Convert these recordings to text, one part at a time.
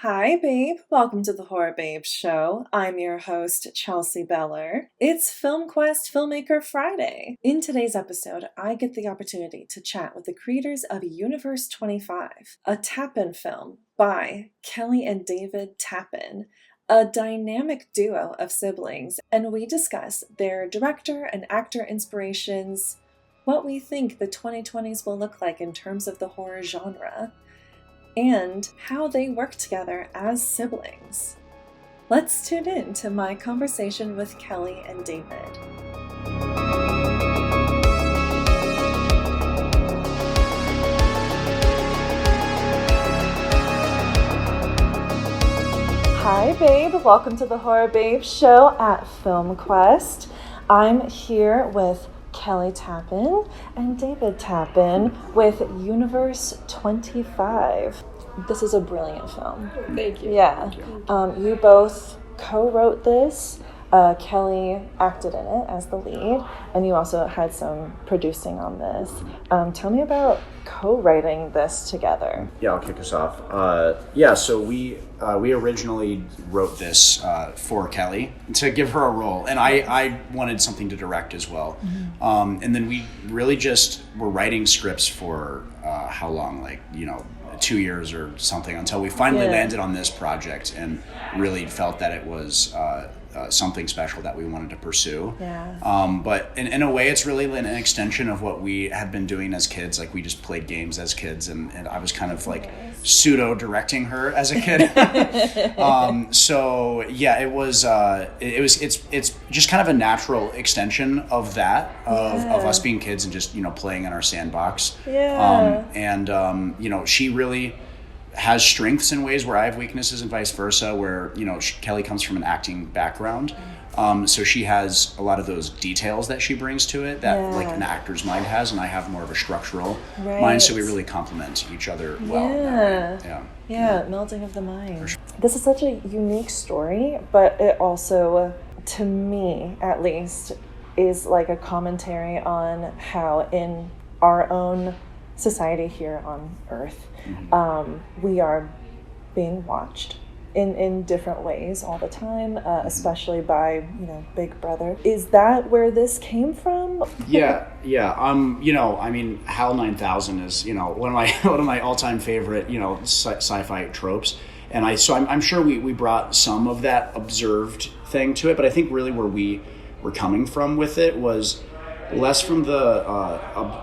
Hi, babe. Welcome to the Horror Babe Show. I'm your host, Chelsea Beller. It's FilmQuest Filmmaker Friday. In today's episode, I get the opportunity to chat with the creators of Ep.5, a Tappan film by Kelly and David Tappan, a dynamic duo of siblings, and we discuss their director and actor inspirations, what we think the 2020s will look like in terms of the horror genre, and how they work together as siblings. Let's tune in to my conversation with Kelly and David. Hi, babe. Welcome to the Horror Babe Show at FilmQuest. I'm here with Kelly Tappan and David Tappan with Universe 25. This is a brilliant film. Thank you. Yeah. You both co-wrote this. Kelly acted in it as the lead, and you also had some producing on this. Tell me about co-writing this together. Yeah, I'll kick us off. So we originally wrote this for Kelly to give her a role, and I wanted something to direct as well. Mm-hmm. And then we really just were writing scripts for how long, 2 years or something, until we finally landed on this project and really felt that it was something special that we wanted to pursue. Yeah. But in a way, it's really an extension of what we had been doing as kids. Like, we just played games as kids, and I was kind of pseudo directing her as a kid. So yeah, it's just kind of a natural extension of that, of us being kids and just, playing in our sandbox. Yeah. She really has strengths in ways where I have weaknesses, and vice versa, where, Kelly comes from an acting background. So she has a lot of those details that she brings to it that an actor's mind has, and I have more of a structural mind, so we really complement each other well. Yeah, melding of the mind. Sure. This is such a unique story, but it also, to me at least, is like a commentary on how in our own society here on Earth, we are being watched in different ways all the time, especially by Big Brother. Is that where this came from? Yeah. HAL 9000 is one of my all-time favorite sci-fi tropes, and I'm sure we brought some of that observed thing to it, but I think really where we were coming from with it was less from the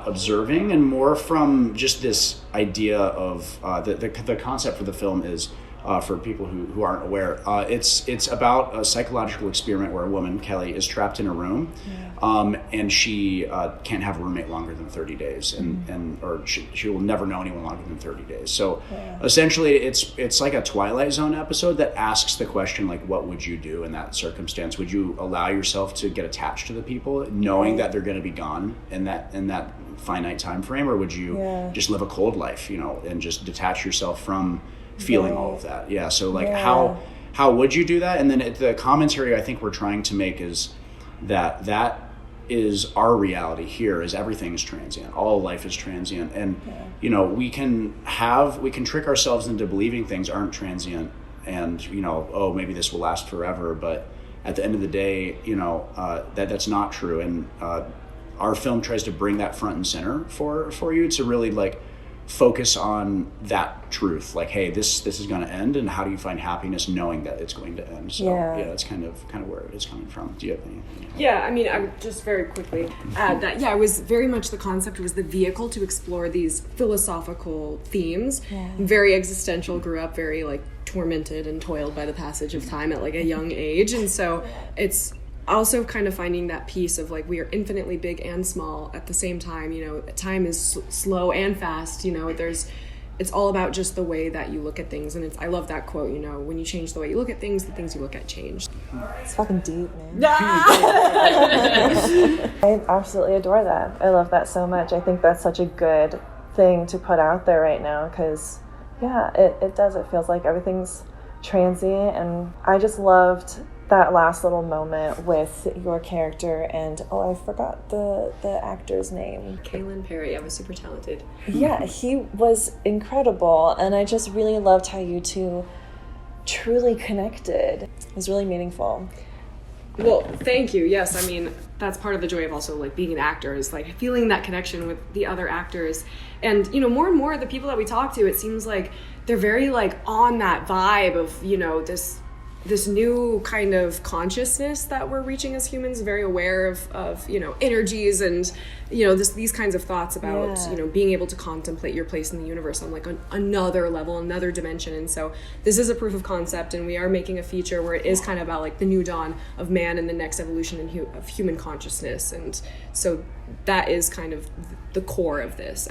observing and more from just this idea of the concept for the film is, for people who aren't aware, it's about a psychological experiment where a woman, Kelly, is trapped in a room, and she can't have a roommate longer than 30 days, or she will never know anyone longer than 30 days. So essentially, it's like a Twilight Zone episode that asks the question, what would you do in that circumstance? Would you allow yourself to get attached to the people, knowing that they're going to be gone in that finite time frame, or would you just live a cold life, and just detach yourself from feeling all of that? How would you do that? And then the commentary I think we're trying to make is that is our reality here, is everything is transient, all life is transient, and we can trick ourselves into believing things aren't transient, and maybe this will last forever, but at the end of the day, that's not true. And our film tries to bring that front and center for you, to really focus on that truth, hey, this is going to end, and how do you find happiness knowing that it's going to end? So that's kind of where it's coming from. Do you have any? I would just very quickly add that it was very much the concept was the vehicle to explore these philosophical themes. Very existential, grew up very tormented and toiled by the passage of time at a young age, and so it's also kind of finding that piece of we are infinitely big and small at the same time. Time is slow and fast. It's all about just the way that you look at things, and I love that quote. When you change the way you look at things, the things you look at change. It's fucking deep, man. I absolutely adore that. I love that so much. I think that's such a good thing to put out there right now, because it does. It feels like everything's transient, and I just loved that last little moment with your character and I forgot the actor's name. Kaylin Perry. I was super talented. Yeah, he was incredible, and I just really loved how you two truly connected. It was really meaningful. Well, thank you. Yes, I mean, that's part of the joy of also like being an actor, is like feeling that connection with the other actors. And, you know, more and more the people that we talk to, it seems like they're very like on that vibe of, you know, this new kind of consciousness that we're reaching as humans, very aware of you know, energies and, you know, these kinds of thoughts about, you know, being able to contemplate your place in the universe on like another level, another dimension. And so this is a proof of concept, and we are making a feature where it is kind of about like the new dawn of man and the next evolution of human consciousness. And so that is kind of the core of this.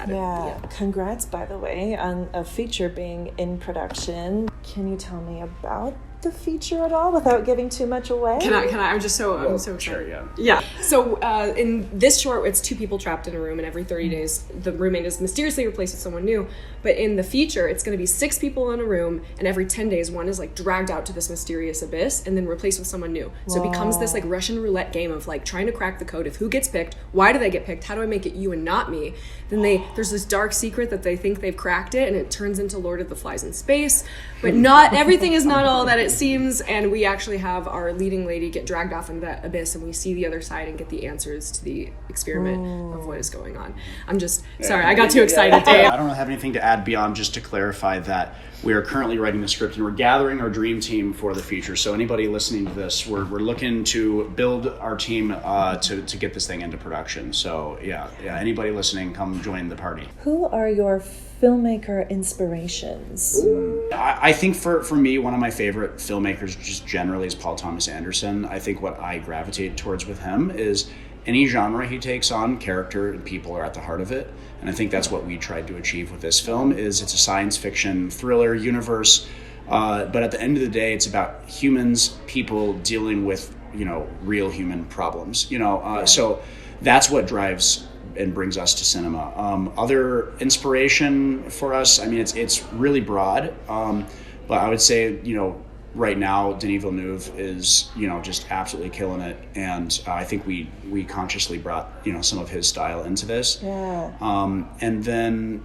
Congrats, by the way, on a feature being in production. Can you tell me about the feature at all without giving too much away? Can I? I'm so excited. Sure, Yeah. So in this short, it's two people trapped in a room, and every 30 days, the roommate is mysteriously replaced with someone new. But in the feature, it's going to be 6 people in a room, and every 10 days, one is like dragged out to this mysterious abyss and then replaced with someone new. So it becomes this like Russian roulette game of like trying to crack the code of who gets picked, why do they get picked, how do I make it you and not me? Then there's this dark secret that they think they've cracked it, and it turns into Lord of the Flies in space. But not everything is not all that it seems, and we actually have our leading lady get dragged off into that abyss, and we see the other side and get the answers to the experiment of what is going on. I'm just sorry, I got too excited, Dave. I don't have anything to add beyond just to clarify that we are currently writing the script and we're gathering our dream team for the feature. So anybody listening to this, we're looking to build our team to get this thing into production. So yeah, anybody listening, come join the party. Who are your filmmaker inspirations? I think for me, one of my favorite filmmakers just generally is Paul Thomas Anderson. I think what I gravitate towards with him is any genre he takes on, character and people are at the heart of it. And I think that's what we tried to achieve with this film. Is it's a science fiction thriller universe, but at the end of the day, it's about humans, people dealing with, you know, real human problems. You know, so that's what drives and brings us to cinema. Other inspiration for us, I mean, it's really broad, but I would say, you know, right now, Denis Villeneuve is, you know, just absolutely killing it, and I think we consciously brought, you know, some of his style into this. And then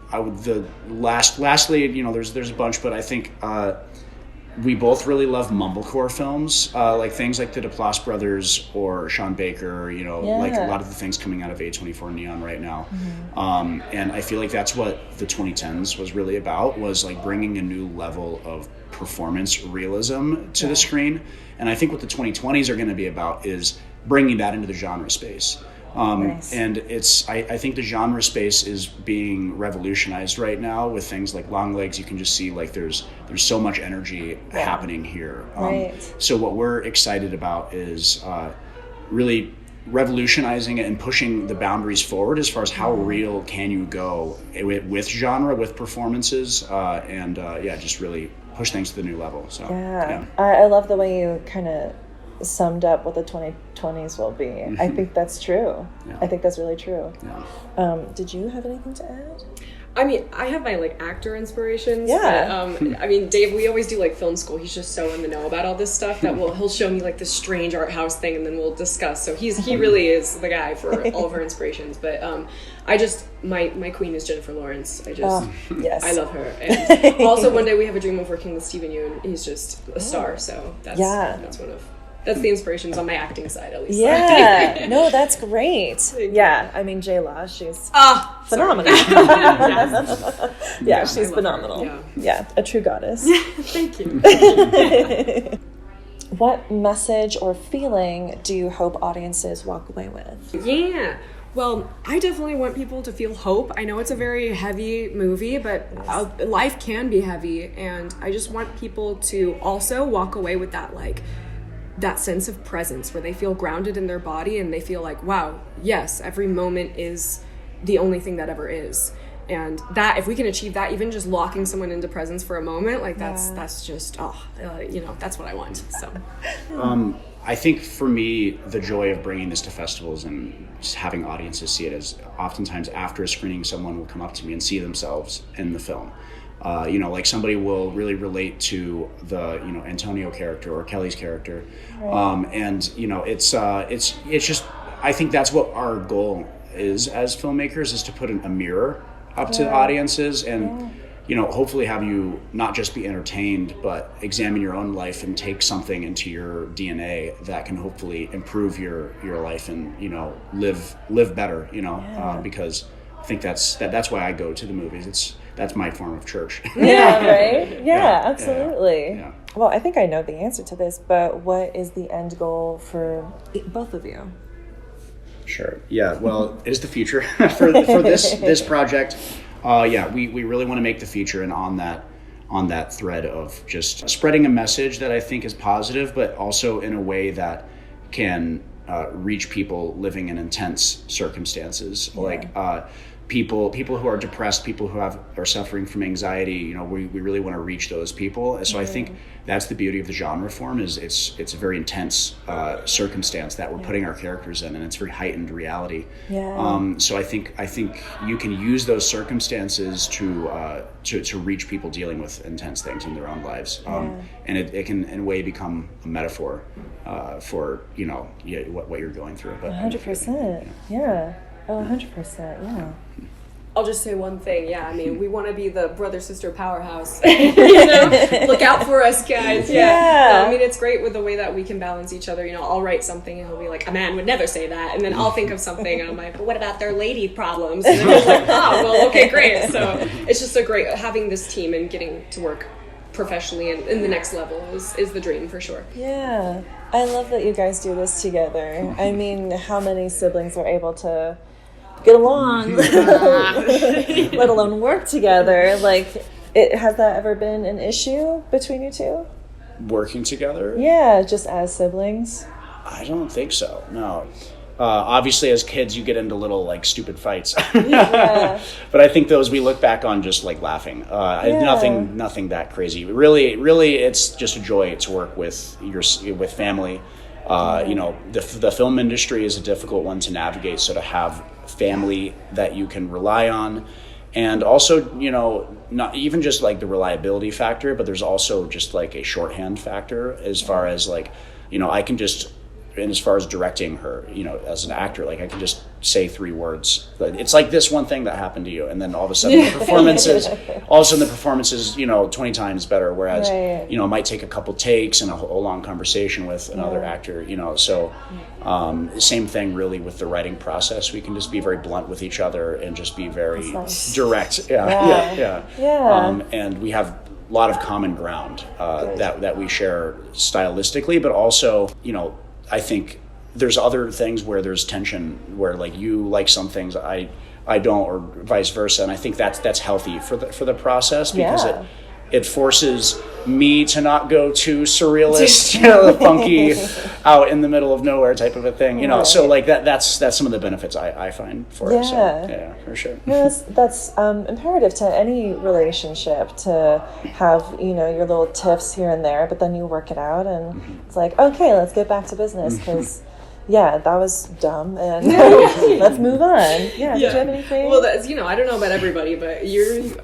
lastly, you know, there's a bunch, but I think we both really love mumblecore films, like things like the Duplass brothers or Sean Baker, you know, like a lot of the things coming out of A24 Neon right now. And I feel like that's what the 2010s was really about, was like bringing a new level of performance realism to the screen. And I think what the 2020s are going to be about is bringing that into the genre space. And I think the genre space is being revolutionized right now with things like Long Legs. You can just see like there's so much energy happening here. So what we're excited about is really revolutionizing it and pushing the boundaries forward as far as how real can you go with genre, with performances, and just really push things to the new level. So I love the way you kind of summed up what the 2020s will be. I think that's true. I think that's really true. Did you have anything to add? I mean, I have my like actor inspirations. But, I mean, Dave, we always do like film school. He's just so in the know about all this stuff that he'll show me like this strange art house thing, and then we'll discuss. So he really is the guy for all of our inspirations. But my queen is Jennifer Lawrence. I love her. And also one day we have a dream of working with Stephen Yeun. He's just a star. So that's that's the inspirations on my acting side, at least. No, that's great. I mean, J. Law, she's phenomenal. She's phenomenal. A true goddess. Thank you. What message or feeling do you hope audiences walk away with? Well, I definitely want people to feel hope. I know it's a very heavy movie, but life can be heavy, and I just want people to also walk away with that sense of presence where they feel grounded in their body and they feel like, wow, yes, every moment is the only thing that ever is. And that, if we can achieve that, even just locking someone into presence for a moment, like that's just, that's what I want. So, I think for me, the joy of bringing this to festivals and just having audiences see it is oftentimes after a screening, someone will come up to me and see themselves in the film. Like somebody will really relate to the, Antonio character or Kelly's character. It's just, I think that's what our goal is as filmmakers, is to put a mirror up to audiences and, hopefully have you not just be entertained, but examine your own life and take something into your DNA that can hopefully improve your life and, live better, because I think that's why I go to the movies. That's my form of church. Yeah, right? Yeah, absolutely. Yeah. Well, I think I know the answer to this, but what is the end goal for both of you? Sure. Yeah. Well, it is the future for this project. We really want to make the feature, and on that thread of just spreading a message that I think is positive, but also in a way that can reach people living in intense circumstances, like people who are depressed, people who are suffering from anxiety. We really want to reach those people. And so I think that's the beauty of the genre form, is it's a very intense circumstance that we're putting our characters in, and it's very heightened reality. So I think you can use those circumstances to reach people dealing with intense things in their own lives, and it can in a way become a metaphor for what you're going through. But 100%, yeah. Oh, 100%, yeah. I'll just say one thing. Yeah, I mean, we want to be the brother-sister powerhouse. Look out for us, guys. Yeah. I mean, it's great with the way that we can balance each other. I'll write something and he'll be like, a man would never say that. And then I'll think of something and I'm like, but what about their lady problems? And then he's like, well, okay, great. So it's just having this team and getting to work professionally and in the next level is the dream for sure. Yeah. I love that you guys do this together. I mean, how many siblings are able to get along, let alone work together? Like, has that ever been an issue between you two? Working together? Yeah, just as siblings. I don't think so, no. Obviously, as kids, you get into little, stupid fights. But I think those we look back on just, laughing. Nothing that crazy. Really, it's just a joy to work with family. The film industry is a difficult one to navigate, so to have family that you can rely on, and also, not even just, the reliability factor, but there's also just, a shorthand factor as far as, I can just... And as far as directing her, as an actor, I can just say 3 words. It's like this one thing that happened to you, and then all of a sudden the performance is, 20 times better. Whereas, it might take a couple takes and a whole long conversation with another actor. So same thing really with the writing process. We can just be very blunt with each other and just be very direct. And we have a lot of common ground that we share stylistically, but also, I think there's other things where there's tension, where you like some things I don't, or vice versa, and I think that's healthy for the process, because it forces me to not go too surrealist, funky, out in the middle of nowhere type of a thing, So that's some of the benefits I find for it. So, for sure. No, that's imperative to any relationship, to have your little tiffs here and there, but then you work it out, and it's like, okay, let's get back to business, because that was dumb, and let's move on. Did you have anything? Well, that's, I don't know about everybody, but you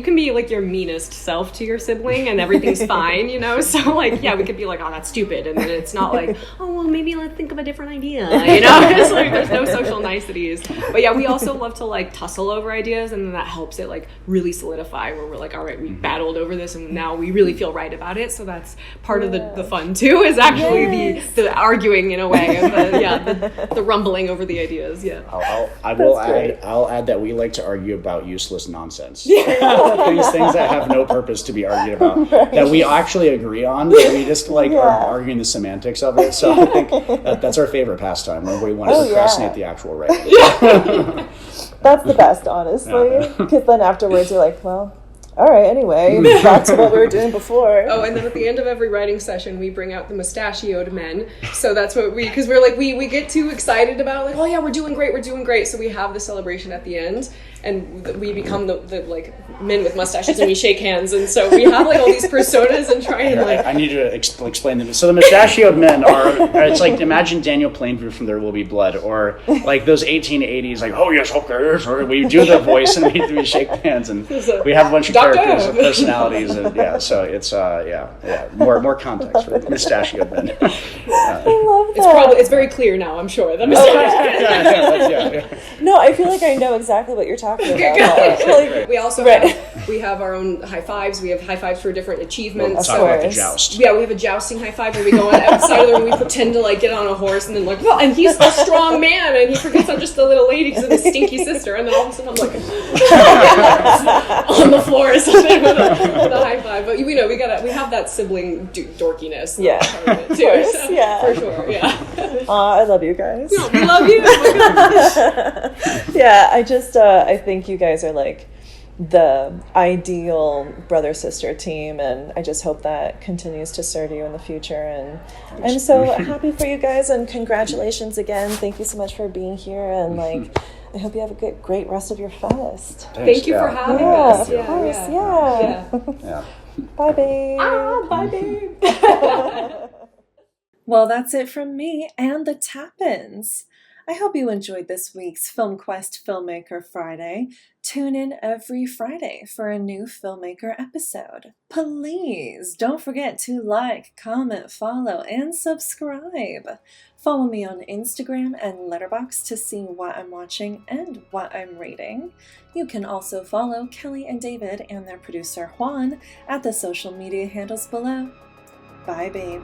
can be your meanest self to your sibling and everything's fine, so we could be oh, that's stupid, and then it's not oh, well, maybe let's think of a different idea, it's there's no social niceties. But we also love to tussle over ideas, and then that helps it really solidify, where we're all right, we battled over this and now we really feel right about it. So that's part of the fun too, is actually the arguing in a way of the rumbling over the ideas. I'll add that we like to argue about useless nonsense. things that have no purpose to be argued about, that we actually agree on, but we just are arguing the semantics of it. So I think that's our favorite pastime, when we want to procrastinate the actual writing. That's the best, honestly, because then afterwards you're well, all right, anyway, back to what we were doing before. Oh, and then at the end of every writing session, we bring out the Mustachioed Men. So that's what because we're we get too excited about oh yeah, we're doing great. So we have the celebration at the end, and we become the men with mustaches, and we shake hands, and so we have all these personas and try and I need to explain them. So the Mustachioed Men are it's imagine Daniel Plainview from There Will Be Blood, or those 1880s oh yes, okay, or we do the voice and we shake hands, and we have a bunch of characters and personalities, and so it's more context for Mustachioed Men. I love that. It's very clear now, I'm sure. No, I feel I know exactly what you're talking talking about. Like, We also have our own high fives. We have high fives for different achievements. Talk about the joust. Yeah, we have a jousting high five where we go on outside of the room, we pretend to like get on a horse and then like, well, and he's the strong man and he forgets I'm just the little lady because of his stinky sister, and then all of a sudden I'm like on the floor or something with a high five. But we have that sibling dorkiness. Yeah, Too, of course, so, yeah, for sure, yeah. I love you guys. No, we love you. Oh my gosh. Yeah, I think you guys are like the ideal brother-sister team, and I just hope that continues to serve you in the future. And I'm so happy for you guys, and congratulations again. Thank you so much for being here, and like I hope you have a great rest of your fest. Thank you for having us. Of course, yeah. Bye, babe. Bye, babe. Well, that's it from me and the Tappans. I hope you enjoyed this week's FilmQuest Filmmaker Friday. Tune in every Friday for a new filmmaker episode. Please don't forget to like, comment, follow, and subscribe. Follow me on Instagram and Letterboxd to see what I'm watching and what I'm rating. You can also follow Kelly and David and their producer Juan at the social media handles below. Bye, babe.